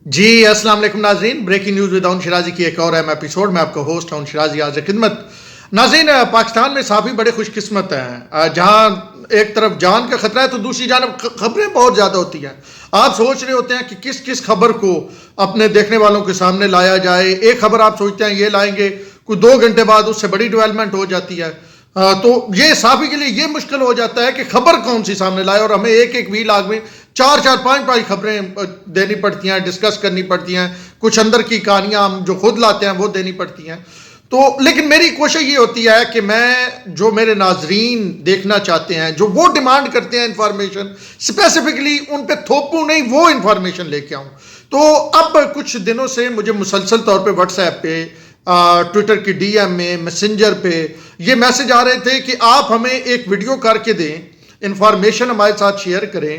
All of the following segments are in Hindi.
जी अस्सलाम वालेकुम नाजरीन, ब्रेकिंग न्यूज़ विद अन शिराजी की एक और अहम एपिसोड में आपका होस्ट हूं शिराजी हाज़िर खिदमत। नाजरीन, पाकिस्तान में साफ़ी बड़े खुशकिस्मत हैं जहां एक तरफ जान का खतरा है तो दूसरी जानब खबरें बहुत ज़्यादा होती हैं। आप सोच रहे होते हैं कि किस किस खबर को अपने देखने वालों के सामने लाया जाए। एक खबर आप सोचते हैं ये लाएंगे, कोई 2 घंटे बाद उससे बड़ी डेवलपमेंट हो जाती है। तो ये साफ़ी के लिए ये मुश्किल हो जाता है कि खबर कौन सी सामने लाए, और हमें एक एक व्लॉग में चार चार पांच पांच खबरें देनी पड़ती हैं, डिस्कस करनी पड़ती हैं। कुछ अंदर की कहानियां हम जो खुद लाते हैं वो देनी पड़ती हैं। तो लेकिन मेरी कोशिश ये होती है कि मैं जो मेरे नाजरीन देखना चाहते हैं, जो वो डिमांड करते हैं इंफॉर्मेशन, स्पेसिफिकली उन पे थोपूं नहीं, वो इंफॉर्मेशन लेके आऊँ। तो अब कुछ दिनों से मुझे मुसलसल तौर पे व्हाट्सएप पे, ट्विटर की डीएम में, मैसेंजर पे ये मैसेज आ रहे थे कि आप हमें एक वीडियो करके दें, इंफॉर्मेशन हमारे साथ शेयर करें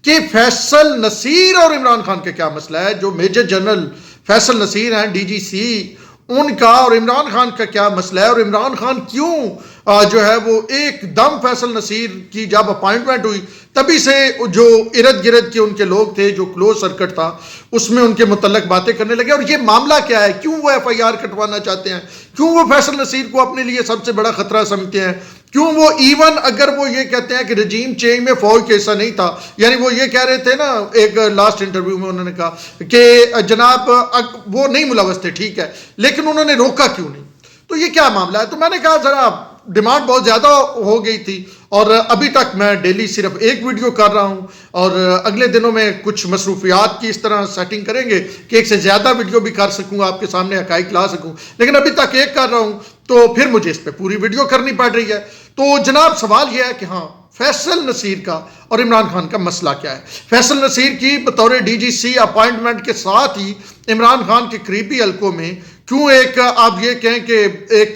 कि फैसल नसीर और इमरान खान का क्या मसला है। जो मेजर जनरल फैसल नसीर हैं डीजीसी, उनका और इमरान खान का क्या मसला है, और इमरान खान क्यों जो है वो एकदम फैसल नसीर की जब अपॉइंटमेंट हुई तभी से जो इर्द गिर्द के उनके लोग थे, जो क्लोज सर्किट था, उसमें उनके मुतल्लक बातें करने लगे। और ये मामला क्या है, क्यों वो एफआईआर कटवाना चाहते हैं, क्यों वो फैसल नसीर को अपने लिए सबसे बड़ा खतरा समझते हैं, क्यों वो इवन अगर वो ये कहते हैं कि रजीम चेंज में फौज का हिस्सा नहीं था, यानी वो ये कह रहे थे ना, एक लास्ट इंटरव्यू में उन्होंने कहा कि जनाब वो नहीं मुलवस थे, ठीक है, लेकिन उन्होंने रोका क्यों नहीं। तो ये क्या मामला है। तो मैंने कहा जरा डिमांड बहुत ज़्यादा हो गई थी, और अभी तक मैं डेली सिर्फ एक वीडियो कर रहा हूं, और अगले दिनों में कुछ मसरूफियात की इस तरह सेटिंग करेंगे कि एक से ज़्यादा वीडियो भी कर सकूं, आपके सामने हकाइक ला सकूं। लेकिन अभी तक एक कर रहा हूं, तो फिर मुझे इस पर पूरी वीडियो करनी पड़ रही है। तो जनाब सवाल यह है कि हाँ, फैसल नसीर का और इमरान खान का मसला क्या है। फैसल नसीर की बतौर डीजीसी अपॉइंटमेंट के साथ ही इमरान खान के करीबी हलकों में क्यों एक आप ये कहें कि एक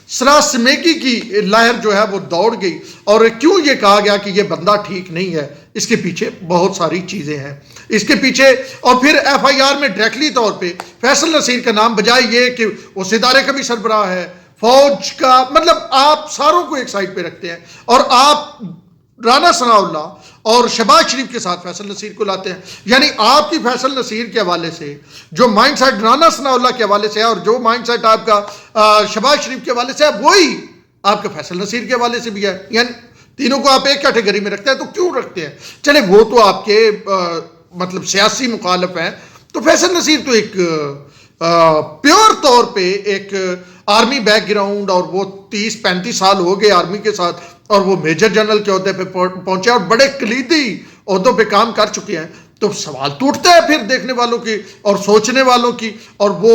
सरासमेगी की लहर जो है वो दौड़ गई, और क्यों ये कहा गया कि ये बंदा ठीक नहीं है। इसके पीछे बहुत सारी चीजें हैं इसके पीछे। और फिर एफआईआर में डायरेक्टली तौर पे फैसल नसीर का नाम, बजाय ये कि उस इदारे का भी सरबराह है, फौज का, मतलब आप सारों को एक साइड पे रखते हैं, और आप राना सनाउल्लाह और शहबाज शरीफ के साथ फैसल नसीर को लाते हैं। यानी आपकी फैसल नसीर के हवाले से जो माइंड सेट राना सनाउल्लाह के हवाले से है, और जो माइंड सेट आपका शहबाज शरीफ के हवाले से है, वही आपका फैसल नसीर के हवाले से भी है। यानी तीनों को आप एक कैटेगरी में रखते हैं। तो क्यों रखते हैं, चले वो तो आपके मतलब सियासी मुखालिफ हैं। तो फैसल नसीर तो एक प्योर तौर पे एक आर्मी बैकग्राउंड, और वो 30-35 साल हो गए आर्मी के साथ, और वो मेजर जनरल के ओहदे पे पहुंचे और बड़े कलीदी ओहदों पे काम कर चुके हैं। तो सवाल तो उठता है फिर देखने वालों की और सोचने वालों की, और वो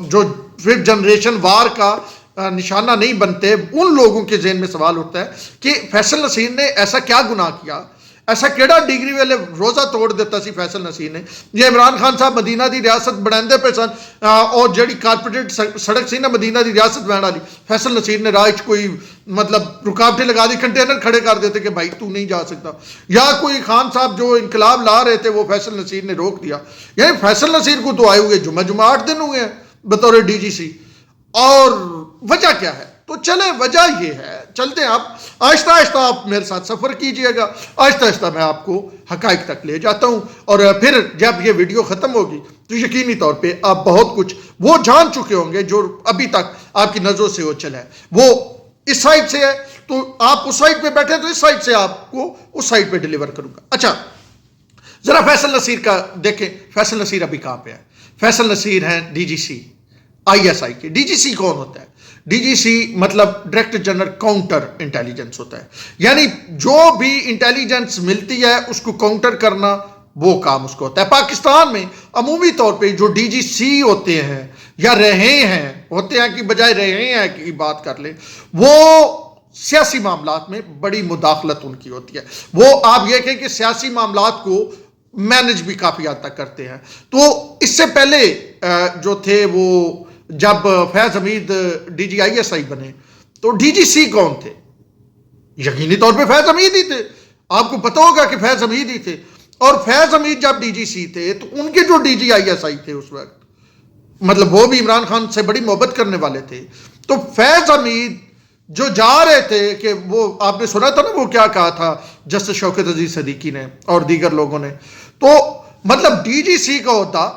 जो फिर जनरेशन वार का निशाना नहीं बनते, उन लोगों के जहन में सवाल उठता है कि फैसल नसीर ने ऐसा क्या गुनाह किया, ऐसा केड़ा डिग्री वाले रोजा तोड़ देता सी फैसल नसीर ने। ये इमरान खान साहब मदीना की रियासत बनाते पे सन, और जी कारपोरेट सड़क सी ना मदीना की रियासत बनाने वाली, फैसल नसीर ने राह कोई मतलब रुकावटें लगा दी, कंटेनर खड़े कर देते कि भाई तू नहीं जा सकता, या कोई खान साहब जो इनकलाब ला रहे थे वो फैसल नसीर ने रोक दिया। यानी फैसल नसीर को तो आए हुए जुम्मा 8 दिन हुए हैं बतौर डीजीसी, और वजह क्या है। तो चले वजह ये है, चलते हैं आप आहिस्ता आहिस्ता, आप मेरे साथ सफ़र कीजिएगा, आहिस्ता आहिस्ता मैं आपको हकाइक तक ले जाता हूँ। और फिर जब ये वीडियो ख़त्म होगी तो यकीनी तौर पे आप बहुत कुछ वो जान चुके होंगे जो अभी तक आपकी नज़रों से वो चला है। वो इस साइड से है तो आप उस साइड पे बैठे, तो इस साइड से आपको उस साइड पे डिलीवर करूँगा। अच्छा, ज़रा फैसल नसीर का देखें। फैसल नसीर अभी कहाँ पे है। फैसल नसीर हैं डीजीसी आईएसआई के। डीजीसी कौन होता है। डीजीसी मतलब डायरेक्टर जनरल काउंटर इंटेलिजेंस होता है। यानी जो भी इंटेलिजेंस मिलती है उसको काउंटर करना, वो काम उसको होता है। पाकिस्तान में अमूमी तौर पे जो डीजीसी होते हैं या रहे हैं, होते हैं कि बजाय रहे हैं की बात कर ले, वो सियासी मामलात में बड़ी मुदाखलत उनकी होती है। वो आप ये कहें कि सियासी मामलात को मैनेज भी काफ़ी हद तक करते हैं। तो इससे पहले जो थे वो जब फैज हमीद डीजीआईएसआई बने तो डीजीसी कौन थे। यकीनी तौर पे फैज हमीद ही थे। आपको पता होगा कि फैज हमीद ही थे। और फैज हमीद जब डीजीसी थे तो उनके जो डीजीआईएसआई थे उस वक्त, मतलब वो भी इमरान खान से बड़ी मोहब्बत करने वाले थे। तो फैज हमीद जो जा रहे थे कि वो आपने सुना था ना वो क्या कहा था जस्टिस शौकत अजीज सदीकी ने और दीगर लोगों ने, तो मतलब डीजीसी का होता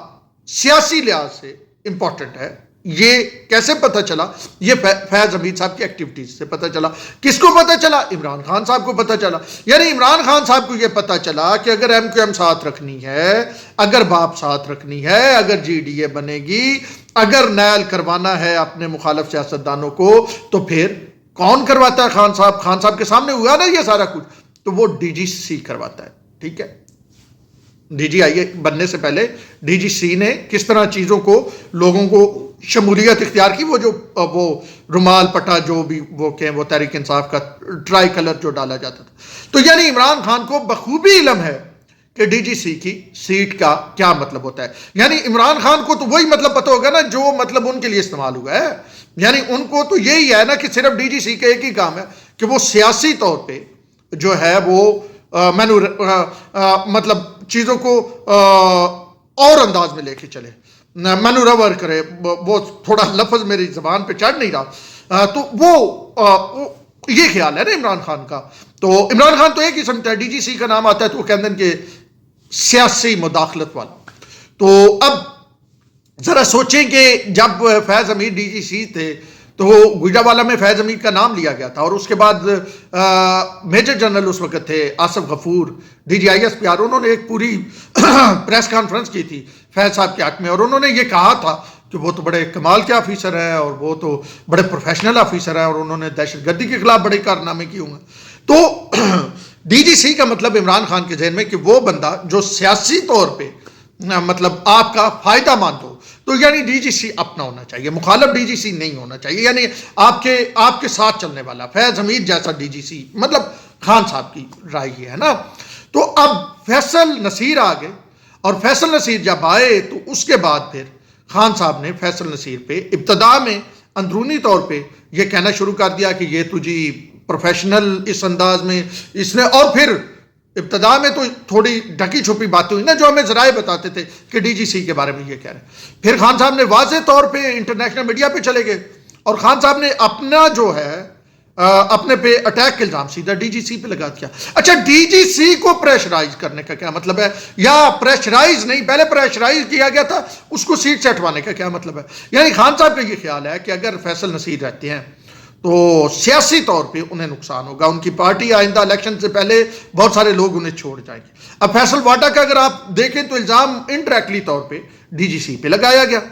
सियासी लिहाज से इंपॉर्टेंट है। ये कैसे पता चला? ये फैज हमीद साहब की एक्टिविटीज से पता चला। किसको पता चला? इमरान खान साहब को पता चला। यानी इमरान खान साहब को यह पता चला कि अगर एमक्यूएम साथ रखनी है, अगर बाप साथ रखनी है, अगर जीडीए बनेगी, अगर नैल करवाना है अपने मुखालिफ सियासतदानों को, तो फिर कौन करवाता है? खान साहब। खान साहब के सामने हुआ ना ये सारा कुछ, तो वो डीजीसी करवाता है। ठीक है, डीजीआई बनने से पहले डीजीसी ने किस तरह चीजों को, लोगों को शमूलियत इख्तियार की, वो रुमाल पट्टा जो भी वो कहें, वो तहरीक इंसाफ का ट्राई कलर जो डाला जाता था। तो यानी इमरान खान को बखूबी इल्म है कि डीजीसी की सीट का क्या मतलब होता है। यानी इमरान खान को तो वही मतलब पता होगा ना जो मतलब उनके लिए इस्तेमाल हुआ है। यानी उनको तो यही है ना कि सिर्फ डीजीसी का एक ही काम है कि वो सियासी तौर पे जो है वो मतलब चीजों को और अंदाज में लेके चले, मैनूवर करे। वो थोड़ा लफ्ज मेरी जबान पे चढ़ नहीं रहा, तो वो ये ख्याल है ना इमरान खान का। तो इमरान खान तो एक ही समझता है, डीजीसी का नाम आता है तो वो कहते हैं कि सियासी मुदाखलत वाला। तो अब जरा सोचें कि जब फैज हमीद डीजीसी थे तो गुजरावाला में फैज हमीद का नाम लिया गया था, और उसके बाद मेजर जनरल उस वक्त थे आसिफ गफूर DGISPR, उन्होंने एक पूरी प्रेस कॉन्फ्रेंस की थी फैज साहब के हक में, और उन्होंने ये कहा था कि वो तो बड़े कमाल के ऑफिसर हैं और वो तो बड़े प्रोफेशनल ऑफिसर हैं और उन्होंने दहशतगर्दी के खिलाफ बड़े कारनामे किए होंगे। तो डीजीसी का मतलब इमरान खान के जहन में कि वो बंदा जो सियासी तौर पे मतलब आपका फायदा मान दो, तो यानी डीजीसी अपना होना चाहिए, मुखालिफ डीजीसी नहीं होना चाहिए। यानी आपके साथ चलने वाला फैज हमीद जैसा डीजीसी, मतलब खान साहब की राय है ना। तो अब फैसल नसीर आ गए, और फैसल नसीर जब आए तो उसके बाद फिर खान साहब ने फैसल नसीर पे इब्तदा में अंदरूनी तौर पे ये कहना शुरू कर दिया कि ये तुझी प्रोफेशनल इस अंदाज में इसने, और फिर इब्तदा में तो थोड़ी ढकी छुपी बातें हुई ना जो हमें जराए बताते थे कि डीजीसी के बारे में ये कह रहे हैं। फिर खान साहब ने वाज़ेह तौर पे इंटरनेशनल मीडिया पे चले गए और खान साहब ने अपना जो है अपने पे अटैक के इल्जाम सीधा डीजीसी पे लगा दिया। अच्छा, डीजीसी को प्रेशराइज करने का क्या मतलब है? या प्रेशराइज नहीं, पहले प्रेशराइज किया गया था, उसको सीट से हटवाने का क्या मतलब है? यानी खान साहब का ये ख्याल है कि अगर फैसल नसीर रहते हैं तो सियासी तौर पे उन्हें नुकसान होगा, उनकी पार्टी आइंदा इलेक्शन से पहले बहुत सारे लोग उन्हें छोड़ जाएंगे। अब फैसल वाटा का अगर आप देखें तो इल्जाम इनडायरेक्टली तौर पे डीजीसी पे लगाया गया,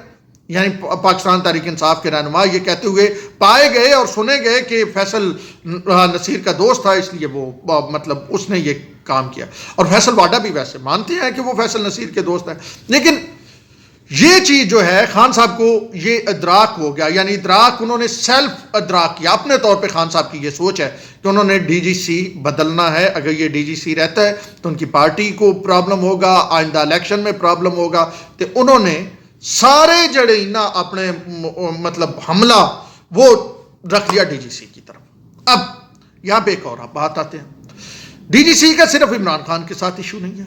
यानी पाकिस्तान तहरीक इंसाफ के रहनुमा ये कहते हुए पाए गए और सुने गए कि फैसल नसीर का दोस्त था, इसलिए वो मतलब उसने ये काम किया। और फैसल वाडा भी वैसे मानते हैं कि वो फैसल नसीर के दोस्त हैं, लेकिन ये चीज जो है खान साहब को ये इदराक हो गया, यानी इदराक उन्होंने सेल्फ इदराक किया अपने तौर पे। खान साहब की ये सोच है कि उन्होंने डीजीसी बदलना है, अगर ये डीजीसी रहता है तो उनकी पार्टी को प्रॉब्लम होगा, आइंदा इलेक्शन में प्रॉब्लम होगा। तो उन्होंने सारे जड़े ना अपने मतलब हमला वो रख लिया डीजीसी की तरफ। अब यहां पे एक और बात आते हैं, डीजीसी का सिर्फ इमरान खान के साथ इशू नहीं है,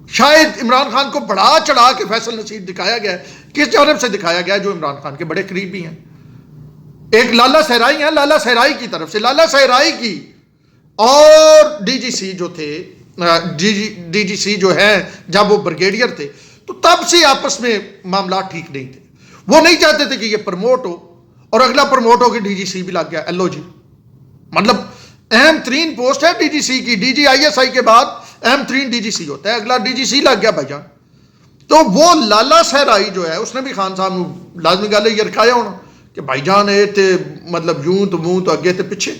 शायद इमरान खान को बढ़ा चढ़ा के फैसल नसीर दिखाया गया है। किस जानब से दिखाया गया है? जो इमरान खान के बड़े करीबी हैं। एक लाला सहराई है, लाला सहराई की तरफ से, लाला सहराई की और डीजीसी जो थे, डीजीसी जो है जब वो ब्रिगेडियर थे तो तब से आपस में मामला ठीक नहीं थे। वो नहीं चाहते थे कि ये प्रमोट हो, और अगला प्रमोट हो कि डीजीसी भी लग गया। एलो जी, मतलब अहम तरीन पोस्ट है डीजीसी की, DGISI के बाद अहम तरीन डीजीसी होता है, अगला डीजीसी लग गया भाईजान। तो वो लाला सहराई जो है उसने भी खान साहब लाजमी गल ये रखाया होना कि भाईजान ये थे मतलब यूं तो मुंह तो अगे तो पीछे।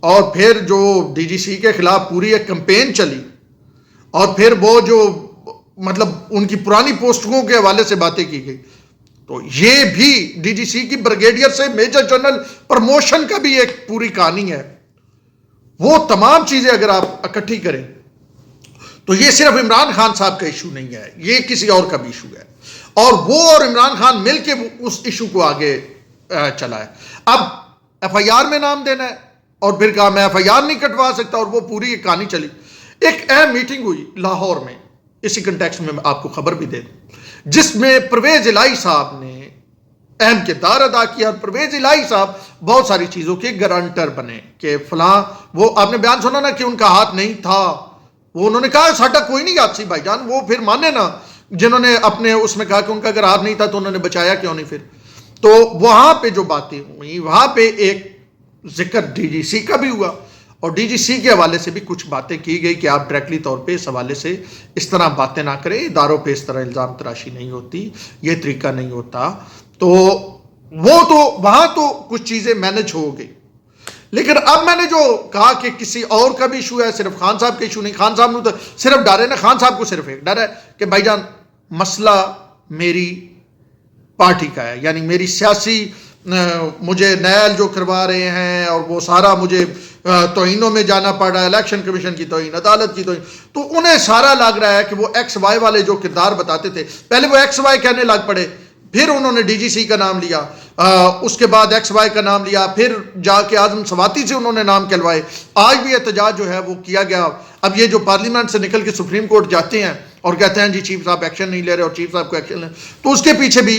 और फिर जो डीजीसी के खिलाफ पूरी एक कैंपेन चली, और फिर वो जो मतलब उनकी पुरानी पोस्टों के हवाले से बातें की गई, तो ये भी डीजीसी की ब्रिगेडियर से मेजर जनरल प्रमोशन का भी एक पूरी कहानी है। वो तमाम चीजें अगर आप इकट्ठी करें तो ये सिर्फ इमरान खान साहब का इशू नहीं है, ये किसी और का भी इशू है, और वो और इमरान खान मिलके उस इशू को आगे चलाए। अब FIR में नाम देना है, और फिर कहा मैं FIR नहीं कटवा सकता, और वो पूरी कहानी चली। एक अहम मीटिंग हुई लाहौर में, इसी कंटेक्स्ट में आपको खबर भी दे दूं, जिसमें परवेज इलाही साहब ने अहम किरदार अदा किया। और परवेज इलाही साहब बहुत सारी चीजों के गारंटर बने कि फलां, वो आपने बयान सुना ना कि उनका हाथ नहीं था वो उन्होंने कहा साडा कोई नहीं यादसी भाईजान, वो फिर माने ना जिन्होंने अपने उसमें कहा कि उनका अगर हार नहीं था तो उन्होंने बचाया क्यों नहीं फिर। तो वहां पे जो बातें हुई, वहां पे एक जिक्र डीजीसी का भी हुआ और डीजीसी के हवाले से भी कुछ बातें की गई कि आप डायरेक्टली तौर पे इस हवाले से इस तरह बातें ना करें, इदारों पे इस तरह इल्ज़ाम तराशी नहीं होती, ये तरीका नहीं होता। तो वो तो वहां तो कुछ चीज़ें मैनेज हो गई। लेकिन अब मैंने जो कहा कि किसी और का भी इशू है, सिर्फ खान साहब का इशू नहीं, खान साहब ने तो सिर्फ डर है ना, खान साहब को सिर्फ एक डर है कि भाईजान मसला मेरी पार्टी का है, यानी मेरी सियासी मुझे नैल जो करवा रहे हैं और वो सारा मुझे तौहीनों में जाना पड़ रहा है, इलेक्शन कमीशन की तौहीन, अदालत की तौहीन, तो उन्हें सारा लग रहा है कि वो एक्स वाई वाले जो किरदार बताते थे, पहले वो एक्स वाई कहने लग पड़े, फिर उन्होंने डीजीसी का नाम लिया, उसके बाद एक्स वाई का नाम लिया, फिर जाके आजम सवाती से उन्होंने नाम कहलवाए। आज भी एहतजाज जो है वो किया गया। अब ये जो पार्लियामेंट से निकल के सुप्रीम कोर्ट जाते हैं और कहते हैं जी चीफ साहब एक्शन नहीं ले रहे और चीफ साहब को एक्शन ले, तो उसके पीछे भी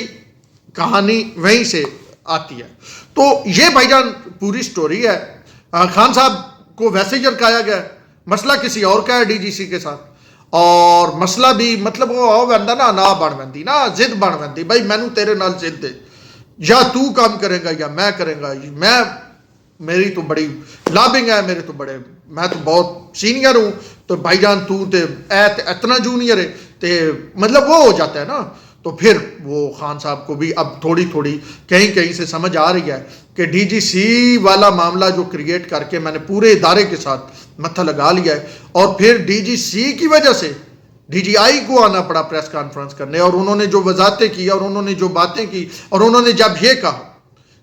कहानी वहीं से आती है। तो ये भाईजान पूरी स्टोरी है। खान साहब को वैसे ही झटकाया गया, मसला किसी और का है डीजीसी के साथ, और मसला भी मतलब वो बंदा ना बन बंदी ना जिद बन बंदी, भाई मैनू तेरे नाल जिद दे, या तू काम करेगा या मैं करेगा, मैं मेरी तो बड़ी लाबिंग है, मेरे तो बड़े, मैं तो बहुत सीनियर हूं, तो भाईजान तू ते इतना जूनियर है, ते मतलब वो हो जाता है ना। तो फिर वो खान साहब को भी अब थोड़ी थोड़ी कहीं कहीं से समझ आ रही है कि डीजीसी वाला मामला जो क्रिएट करके मैंने पूरे इदारे के साथ मत्था लगा लिया है, और फिर डीजीसी की वजह से डीजीआई को आना पड़ा प्रेस कॉन्फ्रेंस करने, और उन्होंने जो वजाहतें की और उन्होंने जो बातें की, और उन्होंने जब ये कहा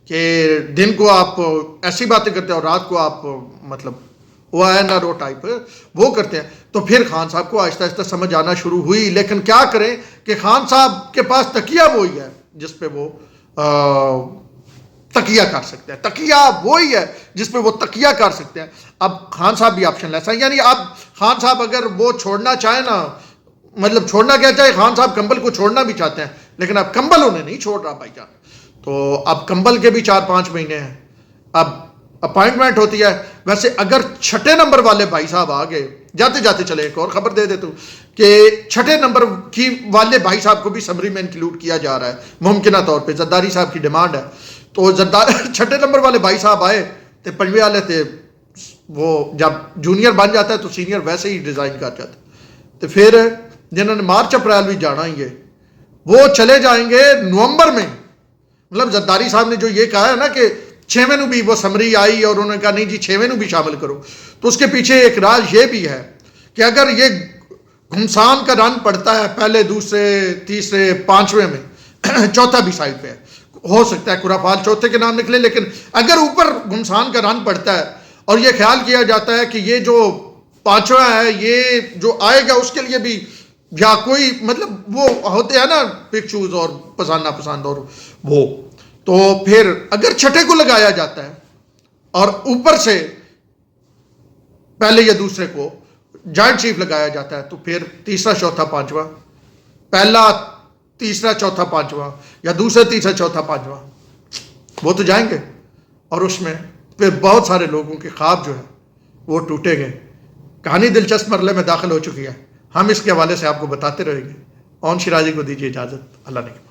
कि दिन को आप ऐसी बातें करते हैं और रात को आप मतलब वो है ना रो टाइप वो करते हैं, तो फिर खान साहब को आहिस्ता आहिस्ता समझ आना शुरू हुई। लेकिन क्या करें कि खान साहब के पास तकिया वही है जिस पे वो तकिया कर सकते हैं, तकिया वही है जिस पे वो तकिया कर सकते हैं। अब खान साहब भी ऑप्शन लेस है, यानी अब खान साहब अगर वो छोड़ना चाहे ना, मतलब छोड़ना क्या चाहे, खान साहब कंबल को छोड़ना भी चाहते हैं, लेकिन अब कंबल उन्हें नहीं छोड़ रहा भाईजान। तो अब कंबल के भी 4-5 महीने हैं, अब अपॉइंटमेंट होती है। वैसे अगर छठे नंबर वाले भाई साहब आ गए, जाते जाते चले एक और खबर दे देता हूं कि छठे नंबर की वाले भाई साहब को भी समरी में इंक्लूड किया जा रहा है मुमकिन तौर पे, जरदारी साहब की डिमांड है। तो छठे नंबर वाले भाई साहब आए तो पंजवे वाले थे, वो जब जूनियर बन जाता है तो सीनियर वैसे ही डिजाइन कर जाता है। तो फिर जिन्होंने मार्च अप्रैल भी जाना ही है वो चले जाएंगे नवंबर में। मतलब जरदारी साहब ने जो ये कहा है ना कि 6वें भी वो समरी आई और उन्होंने कहा नहीं जी 6वें भी शामिल करो, तो उसके पीछे एक राज ये भी है कि अगर ये घुमसान का रन पड़ता है पहले, दूसरे, तीसरे, 5वें में चौथा भी साइड पे है, हो सकता है खुराफाल चौथे के नाम निकले, लेकिन अगर ऊपर घुमसान का रन पड़ता है और ये ख्याल किया जाता है कि ये जो 5वां है ये जो आएगा उसके लिए भी या कोई मतलब वो होते हैं ना पिक चूज और पसंद नापसंद और वो, तो फिर अगर छठे को लगाया जाता है और ऊपर से पहले या दूसरे को जॉइंट चीफ लगाया जाता है, तो फिर तीसरा चौथा पांचवा, पहला तीसरा चौथा पांचवा या दूसरा तीसरा चौथा पांचवा, वो तो जाएंगे और उसमें फिर बहुत सारे लोगों के ख्वाब जो है वो टूटेंगे। कहानी दिलचस्प मरले में दाखिल हो चुकी है, हम इसके हवाले से आपको बताते रहेंगे। ओन शिराजी को दीजिए इजाजत, अल्लाह ने।